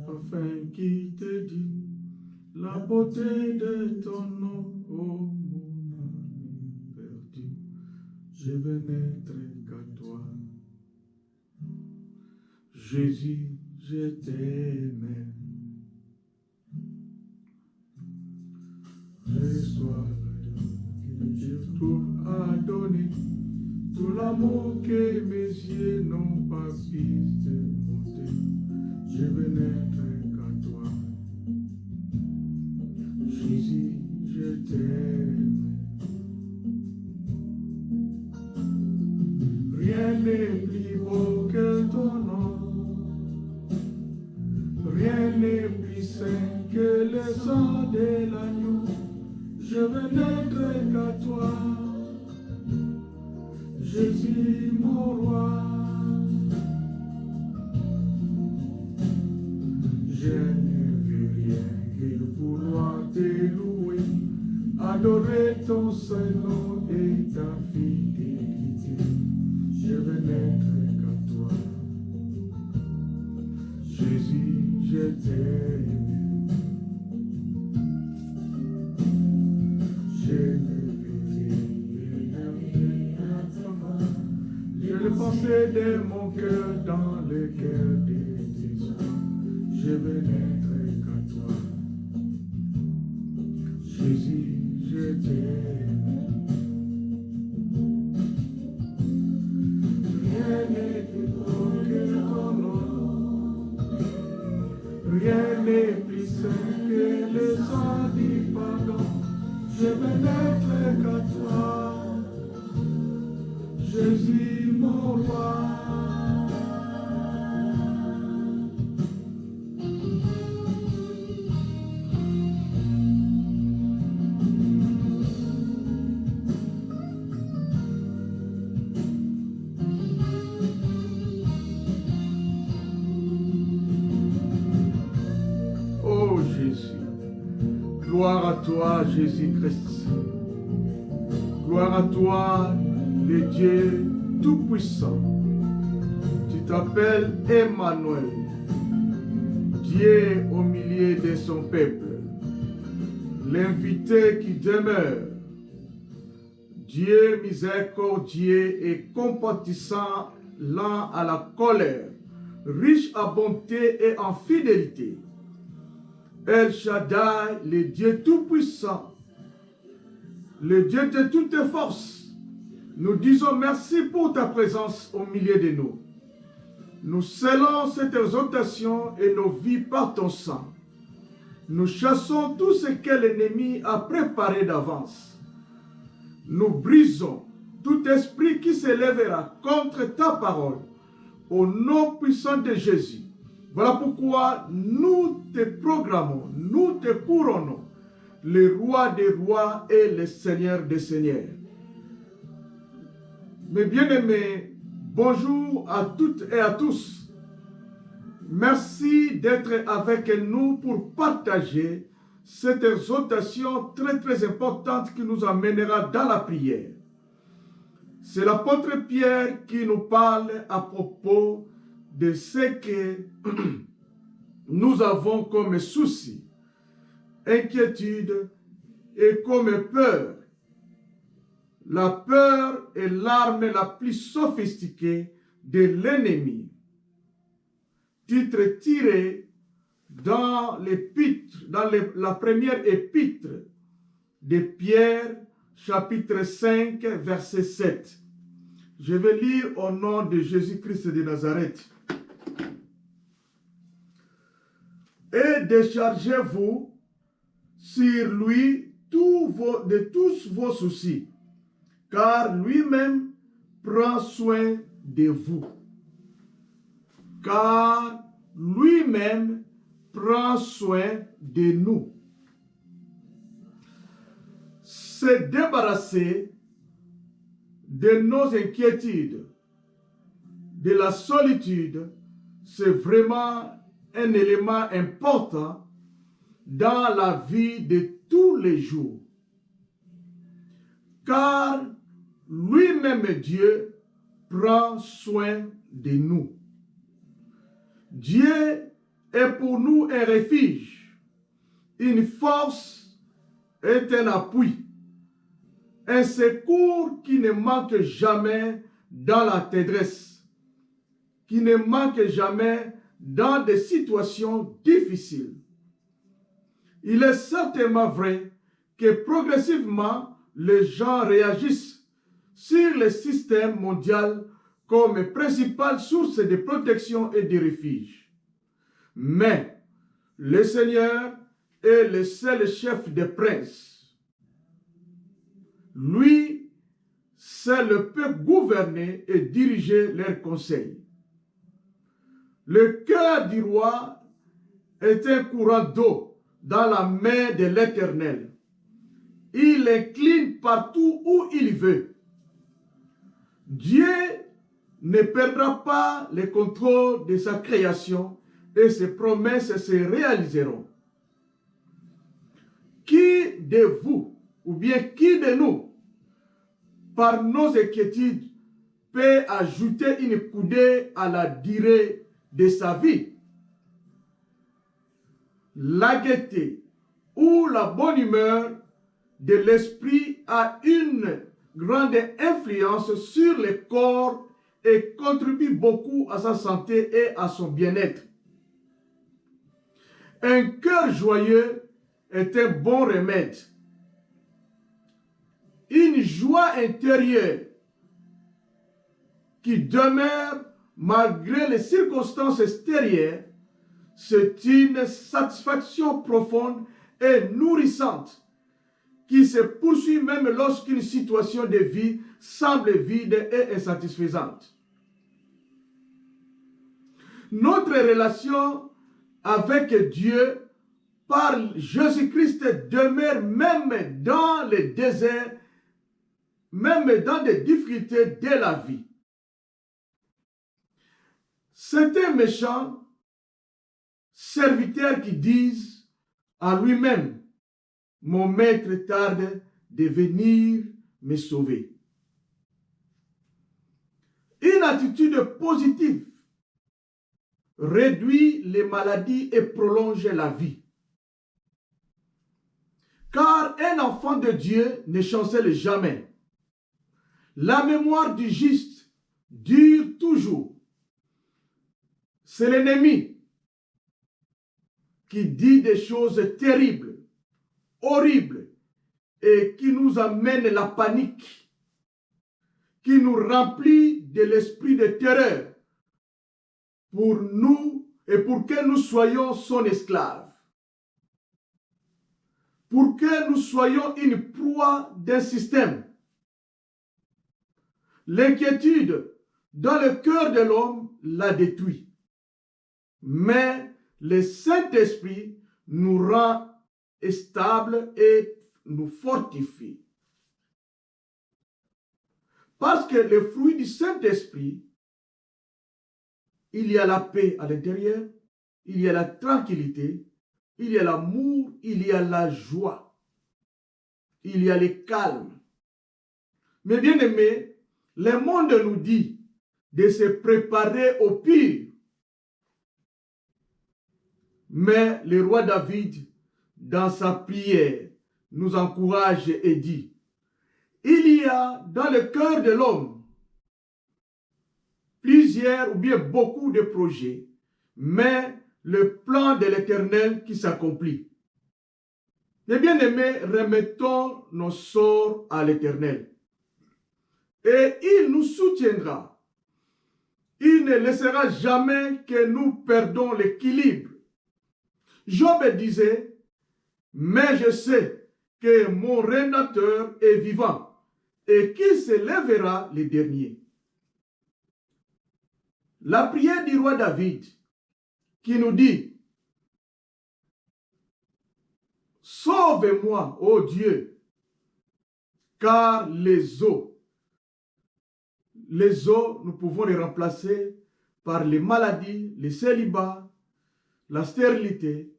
Afin qui te dit la beauté de ton nom, oh mon ami perdu, je veux n'être qu'à toi. Jésus, je t'aime. Reçois que Dieu trouve à donner, tout l'amour que mes yeux n'ont pas pu te montrer. Je veux n'être qu'à toi. Jésus, je t'aime. Rien n'est plus beau que ton nom. Rien n'est plus saint que le sang de l'agneau. Je veux n'être qu'à toi. Jésus, mon roi. Je ne veux rien que vouloir te louer, adorer ton Saint-Nom et ta fidélité. Je veux n'être qu'à toi. Jésus, je t'aime. Je ne veux rien que toi. Je le pensais de mon cœur dans le cœur de tes yeux. Je veux n'être qu'à toi. Jésus, je t'aime. Rien n'est plus beau que ton nom. Rien n'est plus saint que le sang du pardon. Je veux n'être qu'à toi. Jésus, mon roi. Gloire à toi, Jésus-Christ. Gloire à toi, le Dieu Tout-Puissant. Tu t'appelles Emmanuel, Dieu au milieu de son peuple, l'invité qui demeure, Dieu miséricordieux et compatissant, lent à la colère, riche en bonté et en fidélité. El Shaddai, le Dieu Tout-Puissant, le Dieu de toutes forces, nous disons merci pour ta présence au milieu de nous. Nous scellons cette exaltation et nos vies par ton sang. Nous chassons tout ce que l'ennemi a préparé d'avance. Nous brisons tout esprit qui s'élèvera contre ta parole, au nom puissant de Jésus. Voilà pourquoi nous te programmons, nous te couronnons, le roi des rois et le seigneur des seigneurs. Mes bien-aimés, bonjour à toutes et à tous. Merci d'être avec nous pour partager cette exhortation très importante qui nous amènera dans la prière. C'est l'apôtre Pierre qui nous parle à propos de ce que nous avons comme souci, inquiétude et comme peur. La peur est l'arme la plus sophistiquée de l'ennemi. Titre tiré dans l'épître, la première épître de Pierre, chapitre 5, verset 7. Je vais lire au nom de Jésus-Christ de Nazareth. Et déchargez-vous sur lui de tous vos soucis, car lui-même prend soin de vous. Car lui-même prend soin de nous. Se débarrasser de nos inquiétudes, de la solitude, c'est vraiment un élément important dans la vie de tous les jours. Car lui-même Dieu prend soin de nous. Dieu est pour nous un refuge, une force et un appui, un secours qui ne manque jamais dans la détresse, qui ne manque jamais dans des situations difficiles. Il est certainement vrai que progressivement, les gens réagissent sur le système mondial comme principale source de protection et de refuge. Mais le Seigneur est le seul chef des princes. Lui seul peut gouverner et diriger leurs conseils. Le cœur du roi est un courant d'eau dans la main de l'Éternel. Il incline partout où il veut. Dieu ne perdra pas le contrôle de sa création et ses promesses se réaliseront. Qui de vous, ou bien qui de nous, par nos inquiétudes, peut ajouter une coudée à la durée de sa vie? La gaieté ou la bonne humeur de l'esprit a une grande influence sur le corps et contribue beaucoup à sa santé et à son bien-être. Un cœur joyeux est un bon remède. Une joie intérieure qui demeure malgré les circonstances extérieures, c'est une satisfaction profonde et nourrissante qui se poursuit même lorsqu'une situation de vie semble vide et insatisfaisante. Notre relation avec Dieu par Jésus-Christ demeure même dans les déserts, même dans des difficultés de la vie. Certains méchants serviteurs qui disent à lui-même, mon maître tarde de venir me sauver. Une attitude positive réduit les maladies et prolonge la vie. Car un enfant de Dieu ne chancelle jamais. La mémoire du juste dure toujours. C'est l'ennemi qui dit des choses terribles, horribles, et qui nous amène la panique, qui nous remplit de l'esprit de terreur pour nous et pour que nous soyons son esclave, pour que nous soyons une proie d'un système. L'inquiétude dans le cœur de l'homme la détruit, mais le Saint-Esprit nous rend stables et nous fortifie. Parce que le fruit du Saint-Esprit, il y a la paix à l'intérieur, il y a la tranquillité, il y a l'amour, il y a la joie, il y a le calme. Mais bien aimés, le monde nous dit de se préparer au pire. Mais le roi David, dans sa prière, nous encourage et dit, il y a dans le cœur de l'homme plusieurs ou bien beaucoup de projets, mais le plan de l'Éternel qui s'accomplit. Les bien-aimés, remettons nos sorts à l'Éternel. Et il nous soutiendra. Il ne laissera jamais que nous perdons l'équilibre. Job disait, mais je sais que mon Rédempteur est vivant et qu'il se lèvera le dernier. La prière du roi David qui nous dit, sauve-moi, ô Dieu, car les eaux, nous pouvons les remplacer par les maladies, les célibats, la stérilité,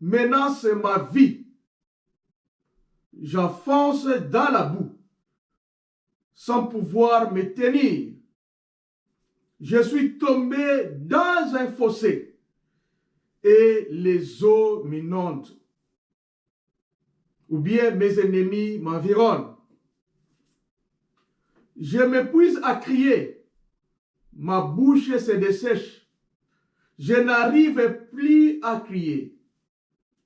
menace ma vie. J'enfonce dans la boue, sans pouvoir me tenir. Je suis tombé dans un fossé. et les eaux m'inondent. Ou bien mes ennemis m'environnent. Je m'épuise à crier. Ma bouche se dessèche. Je n'arrive plus à crier.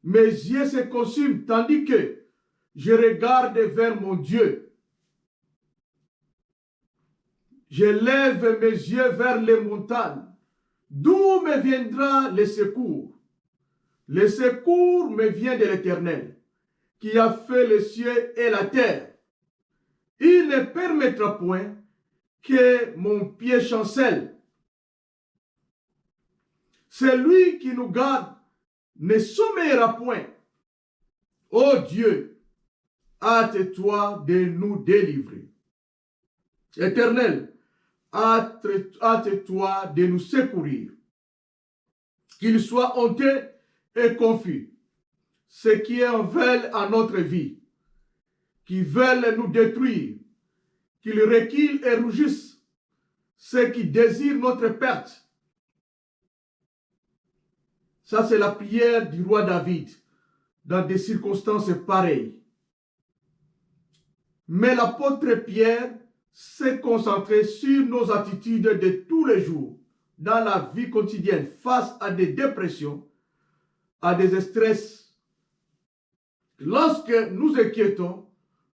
Mes yeux se consument tandis que je regarde vers mon Dieu. Je lève mes yeux vers les montagnes. D'où me viendra le secours? Le secours me vient de l'Éternel, qui a fait les cieux et la terre. Il ne permettra point que mon pied chancelle. Celui qui nous garde ne sommeillera point. Ô Dieu, hâte-toi de nous délivrer. Éternel, hâte-toi de nous secourir. Qu'il soit honteux et confus ceux qui en veulent à notre vie, qui veulent nous détruire, qu'ils reculent et rougissent, ceux qui désirent notre perte. Ça, c'est la prière du roi David dans des circonstances pareilles. Mais l'apôtre Pierre s'est concentré sur nos attitudes de tous les jours dans la vie quotidienne face à des dépressions, à des stress. Lorsque nous inquiétons,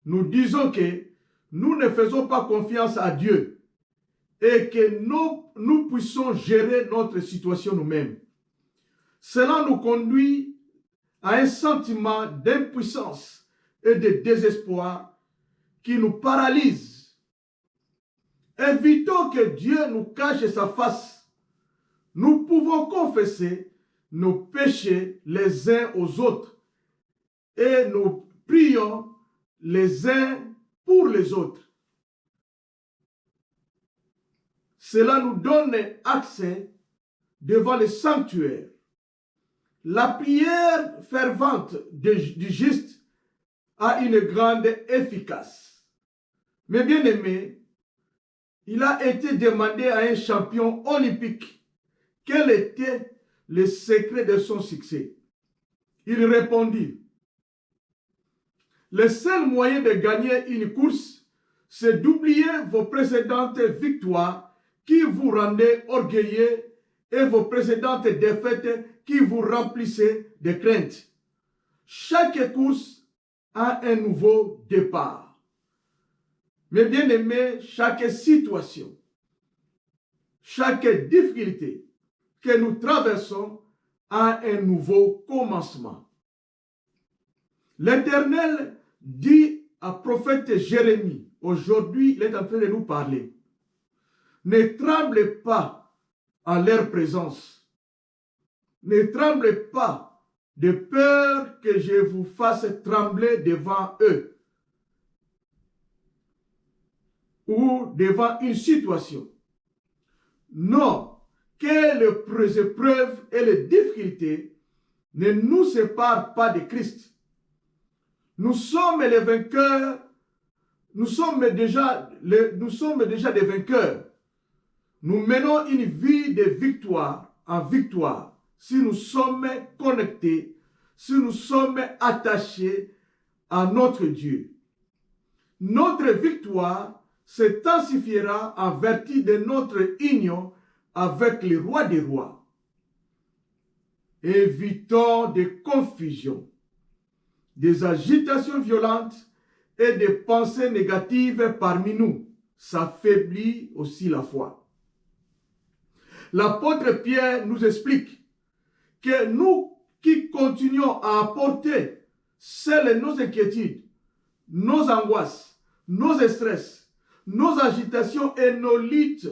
nous disons que nous ne faisons pas confiance à Dieu et que nous puissions gérer notre situation nous-mêmes. Cela nous conduit à un sentiment d'impuissance et de désespoir qui nous paralyse. Évitons que Dieu nous cache sa face. Nous pouvons confesser nos péchés les uns aux autres et nous prions les uns pour les autres. Cela nous donne accès devant le sanctuaire. La prière fervente du juste a une grande efficace. Mais bien aimé, il a été demandé à un champion olympique quel était le secret de son succès. Il répondit: le seul moyen de gagner une course, c'est d'oublier vos précédentes victoires qui vous rendaient orgueilleux et vos précédentes défaites qui vous remplissaient de crainte. Chaque course a un nouveau départ. Mais bien aimé, chaque situation, chaque difficulté que nous traversons a un nouveau commencement. L'Éternel dit à prophète Jérémie, aujourd'hui il est en train de nous parler: ne tremblez pas en leur présence. Ne tremblez pas de peur que je vous fasse trembler devant eux ou devant une situation. Non, que les épreuves et les difficultés ne nous séparent pas de Christ. Nous sommes les vainqueurs, nous sommes déjà des vainqueurs. Nous menons une vie de victoire en victoire si nous sommes connectés, si nous sommes attachés à notre Dieu. Notre victoire s'intensifiera en vertu de notre union avec le roi des rois. Évitons des confusions, des agitations violentes et des pensées négatives parmi nous. Ça affaiblit aussi la foi. L'apôtre Pierre nous explique que nous qui continuons à apporter seules nos inquiétudes, nos angoisses, nos stress, nos agitations et nos luttes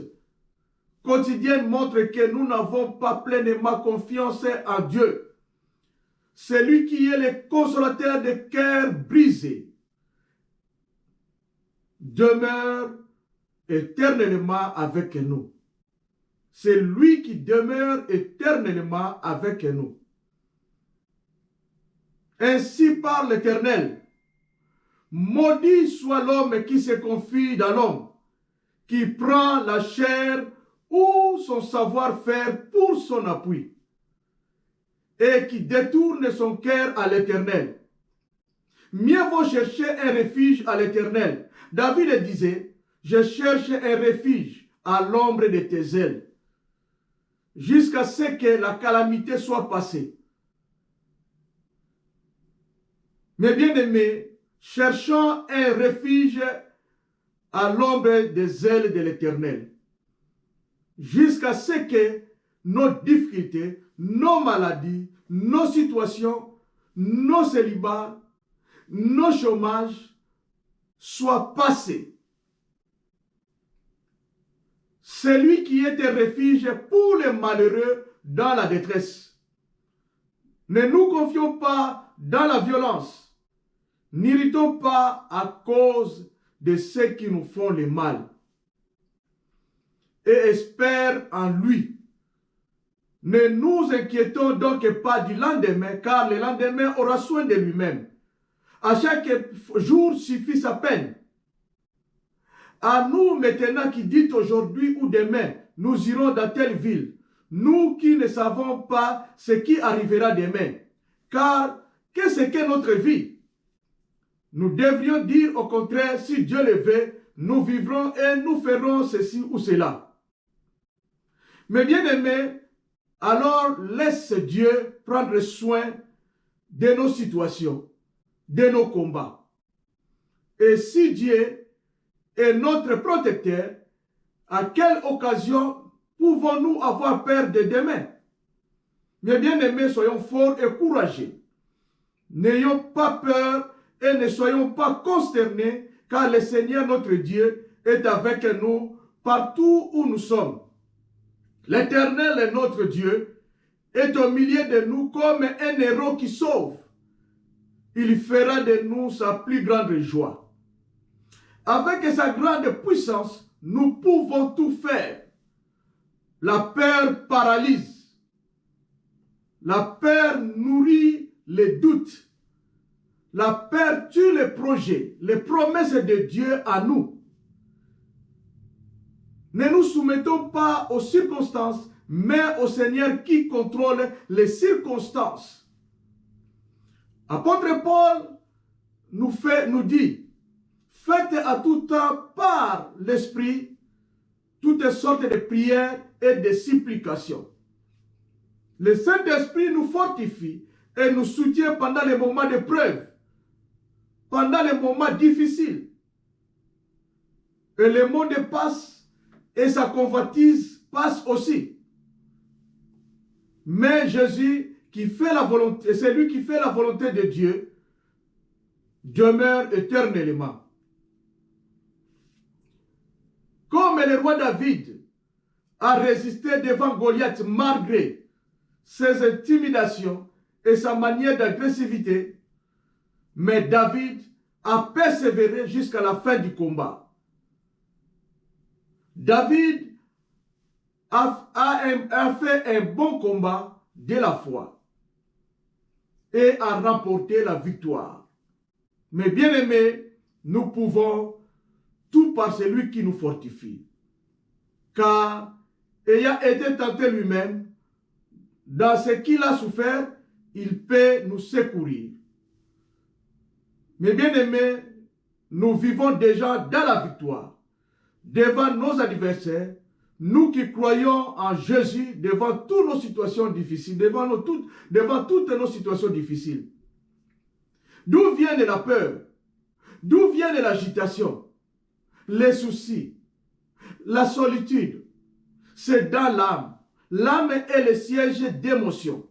quotidiennes montrent que nous n'avons pas pleinement confiance en Dieu. C'est lui qui est le consolateur des cœurs brisés. Demeure éternellement avec nous. C'est lui qui demeure éternellement avec nous. Ainsi parle l'Éternel: maudit soit l'homme qui se confie dans l'homme, qui prend la chair ou son savoir-faire pour son appui. et qui détourne son cœur à l'Éternel. Mieux vaut chercher un refuge à l'Éternel. David disait, je cherche un refuge à l'ombre de tes ailes, jusqu'à ce que la calamité soit passée. Mes bien-aimés, cherchons un refuge à l'ombre des ailes de l'Éternel, jusqu'à ce que nos difficultés, nos maladies, nos situations, nos célibats, nos chômages soient passés. Celui qui est un refuge pour les malheureux dans la détresse. Ne nous confions pas dans la violence. N'irritons pas à cause de ceux qui nous font le mal. Et espère en lui. Ne nous inquiétons donc pas du lendemain, car le lendemain aura soin de lui-même. À chaque jour suffit sa peine. À nous maintenant qui dites aujourd'hui ou demain, nous irons dans telle ville, nous qui ne savons pas ce qui arrivera demain. Car qu'est-ce que notre vie? Nous devrions dire au contraire, si Dieu le veut, nous vivrons et nous ferons ceci ou cela. Mais bien aimés, alors laisse Dieu prendre soin de nos situations, de nos combats. Et si Dieu est notre protecteur, à quelle occasion pouvons-nous avoir peur de demain? Mes bien-aimés, soyons forts et courageux. N'ayons pas peur et ne soyons pas consternés, car le Seigneur notre Dieu est avec nous partout où nous sommes. L'Éternel est notre Dieu, est au milieu de nous comme un héros qui sauve. Il fera de nous sa plus grande joie. Avec sa grande puissance, nous pouvons tout faire. La peur paralyse. La peur nourrit les doutes. La peur tue les projets, les promesses de Dieu à nous. Ne nous soumettons pas aux circonstances, mais au Seigneur qui contrôle les circonstances. Apôtre Paul nous dit, faites à tout temps par l'Esprit toutes sortes de prières et de supplications. Le Saint-Esprit nous fortifie et nous soutient pendant les moments de preuve, pendant les moments difficiles. Et le monde passe et sa convoitise passe aussi. Mais Jésus, qui fait la volonté, c'est lui qui fait la volonté de Dieu, demeure éternellement. Comme le roi David a résisté devant Goliath malgré ses intimidations et sa manière d'agressivité, mais David a persévéré jusqu'à la fin du combat. David a fait un bon combat de la foi et a remporté la victoire. Mais bien aimés, nous pouvons tout par celui qui nous fortifie. Car ayant été tenté lui-même, dans ce qu'il a souffert, il peut nous secourir. Mais bien aimés, nous vivons déjà dans la victoire. Devant nos adversaires, nous qui croyons en Jésus, devant toutes nos situations difficiles, devant toutes nos situations difficiles. D'où vient la peur? D'où vient l'agitation? Les soucis, la solitude, c'est dans l'âme. L'âme est le siège d'émotions.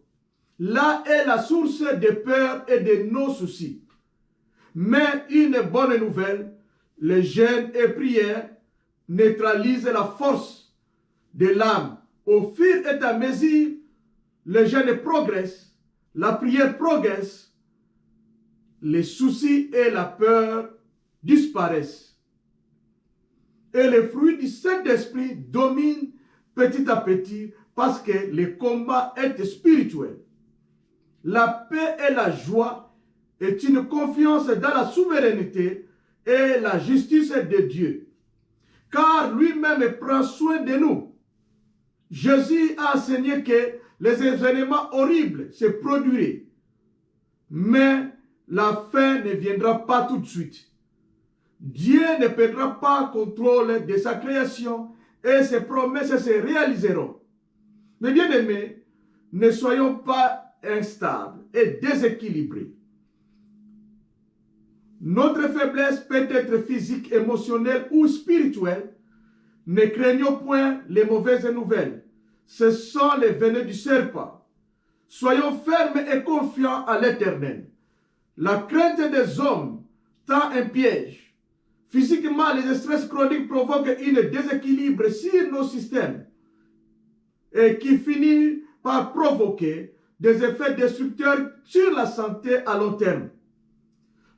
Là est la source de peur et de nos soucis. Mais une bonne nouvelle, les jeûnes et prières neutralisent la force de l'âme. Au fur et à mesure, le jeûne progresse, la prière progresse, les soucis et la peur disparaissent. Et les fruits du Saint-Esprit dominent petit à petit parce que le combat est spirituel. La paix et la joie est une confiance dans la souveraineté et la justice de Dieu. Car lui-même prend soin de nous. Jésus a enseigné que les événements horribles se produiraient. Mais la fin ne viendra pas tout de suite. Dieu ne perdra pas le contrôle de sa création et ses promesses se réaliseront. Mais bien aimés, ne soyons pas instables et déséquilibrés. Notre faiblesse peut être physique, émotionnelle ou spirituelle. Ne craignons point les mauvaises nouvelles. Ce sont les venin du serpent. Soyons fermes et confiants à l'Éternel. La crainte des hommes tend un piège. Physiquement, les stress chroniques provoquent un déséquilibre sur nos systèmes et qui finit par provoquer des effets destructeurs sur la santé à long terme.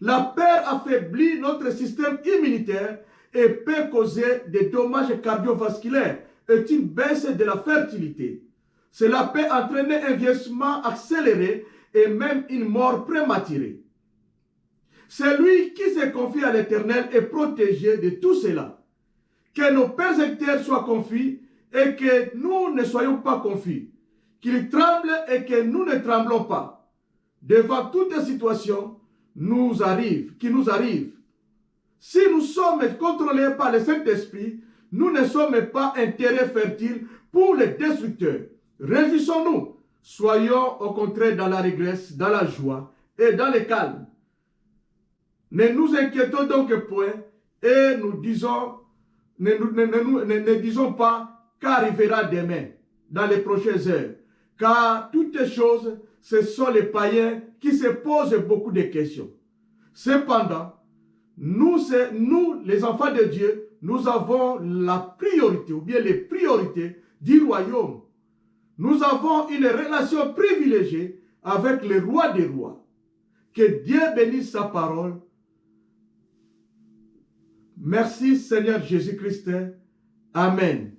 La peur affaiblit notre système immunitaire et peut causer des dommages cardiovasculaires et une baisse de la fertilité. Cela peut entraîner un vieillissement accéléré et même une mort prématurée. Celui qui se confie à l'Éternel est protégé de tout cela. Que nos persécuteurs soient confus et que nous ne soyons pas confus. Qu'ils tremblent et que nous ne tremblons pas. Devant toute situation qui nous arrive. Si nous sommes contrôlés par le Saint-Esprit, nous ne sommes pas un terrain fertile pour les destructeurs. Réjouissons-nous. Soyons au contraire dans la régresse, dans la joie et dans le calme. Ne nous inquiétons donc point et ne disons pas qu'arrivera demain, dans les prochaines heures. Car toutes les choses, ce sont les païens qui se posent beaucoup de questions. Cependant, nous, les enfants de Dieu, nous avons la priorité, ou bien les priorités du royaume. Nous avons une relation privilégiée avec le roi des rois. Que Dieu bénisse sa parole. Merci Seigneur Jésus-Christ. Amen.